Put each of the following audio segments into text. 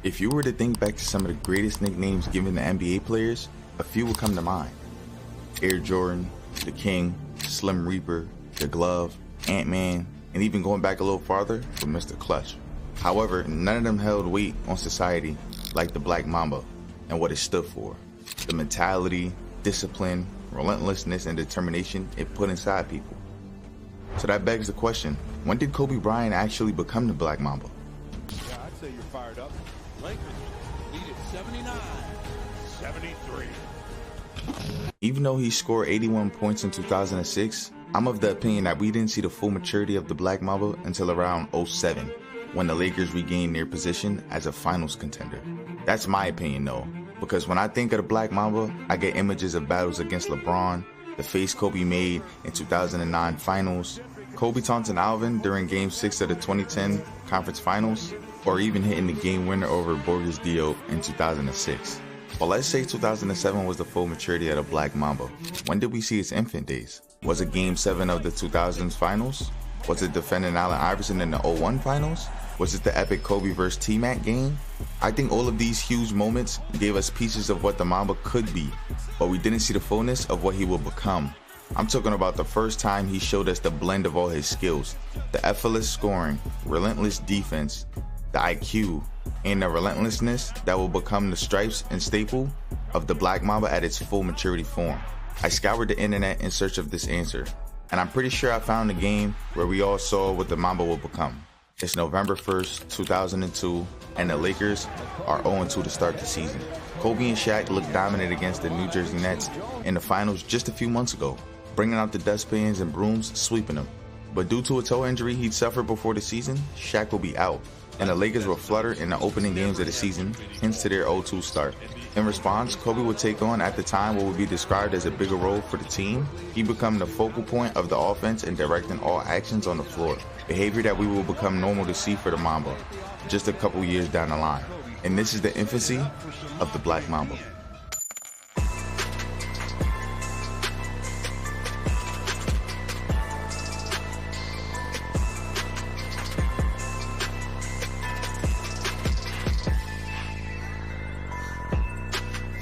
If you were to think back to some of the greatest nicknames given to NBA players, a few will come to mind. Air Jordan, the King, Slim Reaper, the Glove, Ant-Man, and even going back a little farther with Mr. Clutch. However, none of them held weight on society like the Black Mamba and what it stood for. The mentality, discipline, relentlessness, and determination it put inside people. So that begs the question, when did Kobe Bryant actually become the Black Mamba? Yeah, I'd say you're fired up. Lakers lead at 79-73. Even though he scored 81 points in 2006, I'm of the opinion that we didn't see the full maturity of the Black Mamba until around 07, when the Lakers regained their position as a finals contender. That's my opinion though, because when I think of the Black Mamba, I get images of battles against LeBron, the face Kobe made in 2009 finals, Kobe taunting Alvin during Game 6 of the 2010 Conference Finals, or even hitting the game winner over Borges Dio in 2006. But let's say 2007 was the full maturity of the Black Mamba. When did we see its infant days? Was it Game 7 of the 2000s Finals? Was it defending Allen Iverson in the 01 Finals? Was it the epic Kobe vs. T-Mac game? I think all of these huge moments gave us pieces of what the Mamba could be, but we didn't see the fullness of what he will become. I'm talking about the first time he showed us the blend of all his skills, the effortless scoring, relentless defense, the IQ, and the relentlessness that will become the stripes and staple of the Black Mamba at its full maturity form. I scoured the internet in search of this answer, and I'm pretty sure I found a game where we all saw what the Mamba will become. It's November 1st, 2002, and the Lakers are 0-2 to start the season. Kobe and Shaq looked dominant against the New Jersey Nets in the finals just a few months ago, bringing out the dustpans and brooms, sweeping them. But due to a toe injury he'd suffered before the season, Shaq will be out, and the Lakers will flutter in the opening games of the season, hence to their 0-2 start. In response, Kobe would take on, at the time, what would be described as a bigger role for the team. He'd become the focal point of the offense and directing all actions on the floor, behavior that we will become normal to see for the Mamba just a couple years down the line. And this is the infancy of the Black Mamba.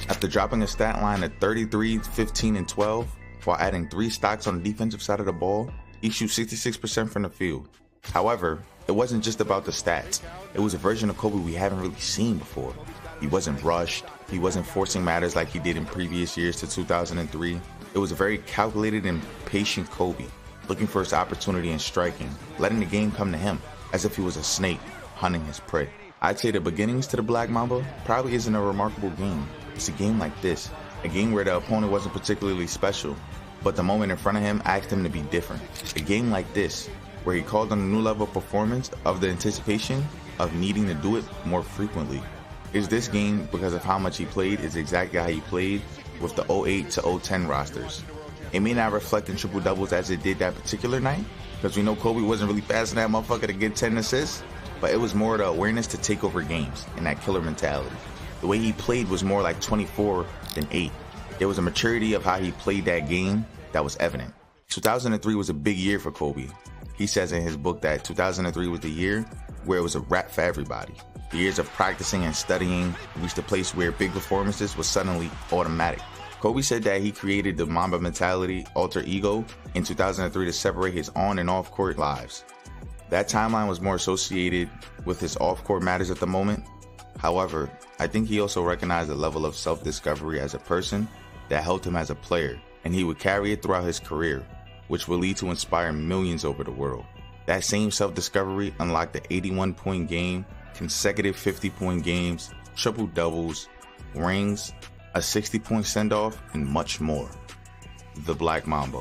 After dropping a stat line of 33, 15, and 12, while adding 3 stocks on the defensive side of the ball, he shoots 66% from the field. However, it wasn't just about the stats. It was a version of Kobe we haven't really seen before. He wasn't rushed. He wasn't forcing matters like he did in previous years to 2003. It was a very calculated and patient Kobe, looking for his opportunity and striking, letting the game come to him, as if he was a snake hunting his prey. I'd say the beginnings to the Black Mamba probably isn't a remarkable game. It's a game like this, a game where the opponent wasn't particularly special, but the moment in front of him asked him to be different. A game like this, where he called on a new level of performance of the anticipation of needing to do it more frequently. Is this game, because of how much he played, is exactly how he played with the 08 to 010 rosters. It may not reflect in triple doubles as it did that particular night, because we know Kobe wasn't really passing that motherfucker to get 10 assists, but it was more the awareness to take over games and that killer mentality. The way he played was more like 24 than 8. There was a maturity of how he played that game that was evident. 2003 was a big year for Kobe. He says in his book that 2003 was the year where it was a wrap for everybody. The years of practicing and studying reached a place where big performances was suddenly automatic. Kobe said that he created the Mamba mentality alter ego in 2003 to separate his on and off court lives. That timeline was more associated with his off court matters at the moment. However, I think he also recognized a level of self-discovery as a person that helped him as a player, and he would carry it throughout his career, which will lead to inspire millions over the world. That same self-discovery unlocked the 81-point game, consecutive 50-point games, triple-doubles, rings, a 60-point send-off, and much more. The Black Mamba.